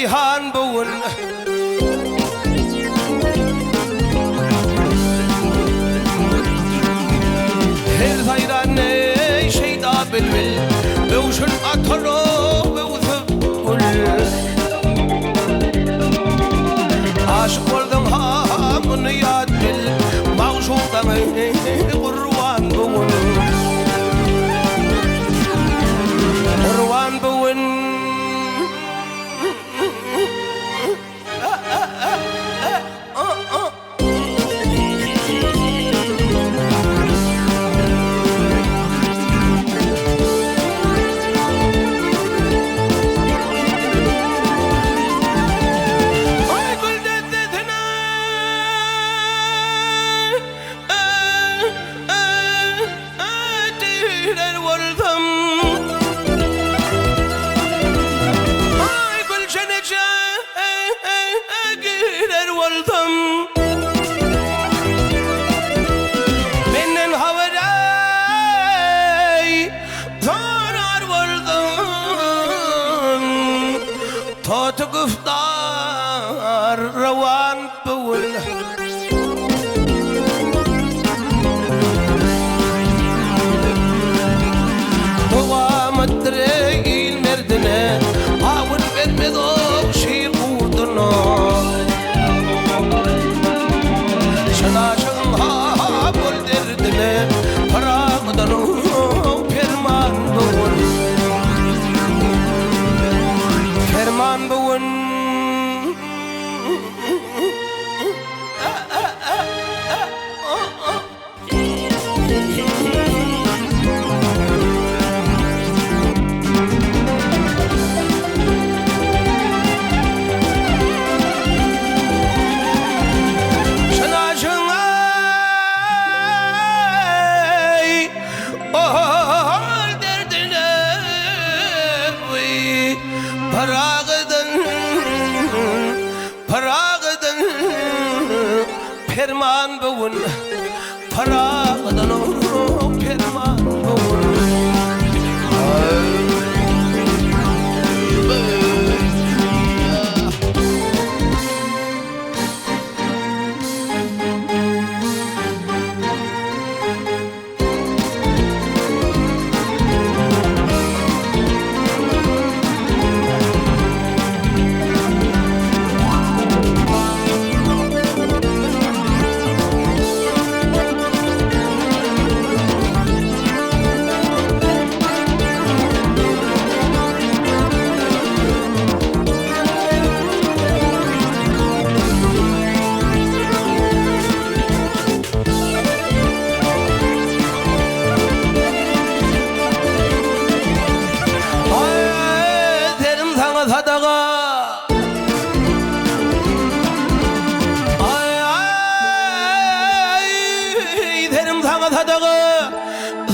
Reyhan Bugun her sayran şeyda bilbil Bevşün ataro bevzıp gül Aşık oldum hamını yad bil Mağşuktan kurban bugun Kurban bugun Rawan Bugun Doğa madreil merdine Ağır vermedo şey kurduna Şanaşın ha bol derdine Paramdan ferman Bugun Ferman Bugun Ferman Bugun Parağdan o ferman Bugun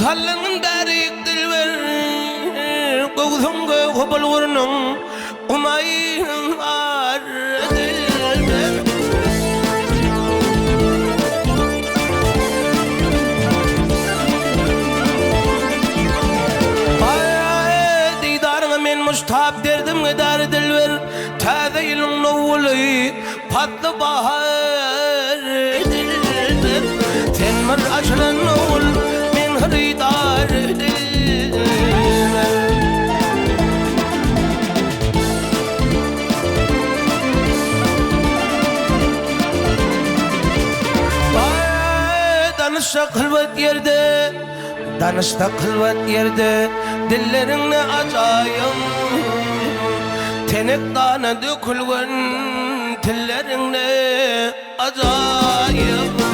Sallanın darik dilber Qoğzunga qobul vurunun Umayın ar dilber Ay didarına men muştab derdim gedar dilber Taze yılın novuli patlı bahar dilber Tenmir açılan novul Hıydar dilber Danışta kılvat yerde Danışta kılvat yerde Dillerin ne acayım Tenek dana dökülgen Tillerin ne acayım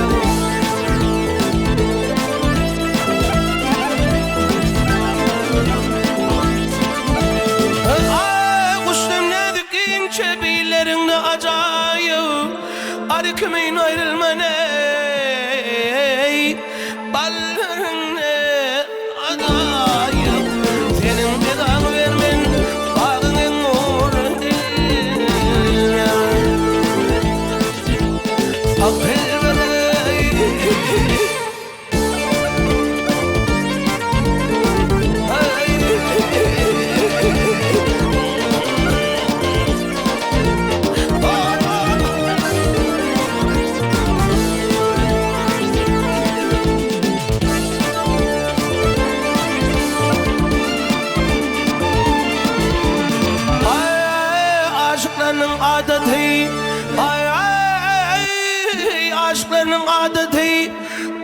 Çebilerinde acayip Arıkımın ayrılmaney Ballarında acayip Senin bedanı vermen Bağının uğrun değil Akıl verey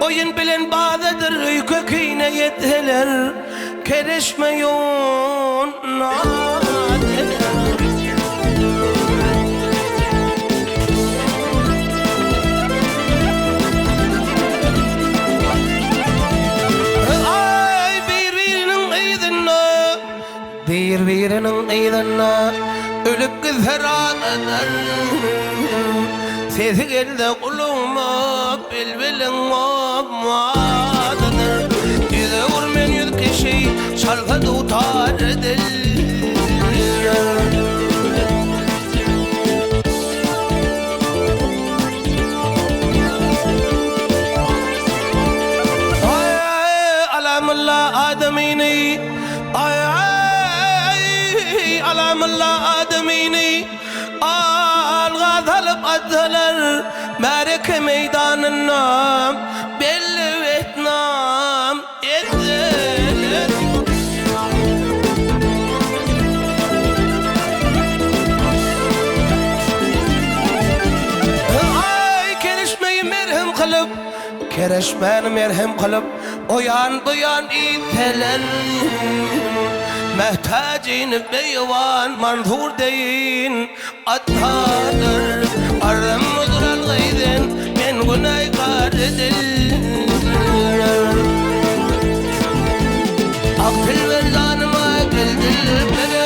Oyun bilen bağdadır köküne yetteler Kereşmeyon nadeler Ay birbirinin eydinna Ölük güzeraneler Sesi geldi kulağıma bilbilin olmadıdır Yüze vurmen yüz kişi şarkı tutar dil Ay alamullah ademini Ay alamullah ademini Al-Gazal Adzalar Mereke meydanına belli Vietnam edilir Ay kerişmeyi merhem kılıp Kereşmeni merhem kılıp Oyan buyan iteler Mehtacin beyvan manzur deyin Attadır Arım mudural gaydin Men günahkar edil Akıl ver canıma gel dilber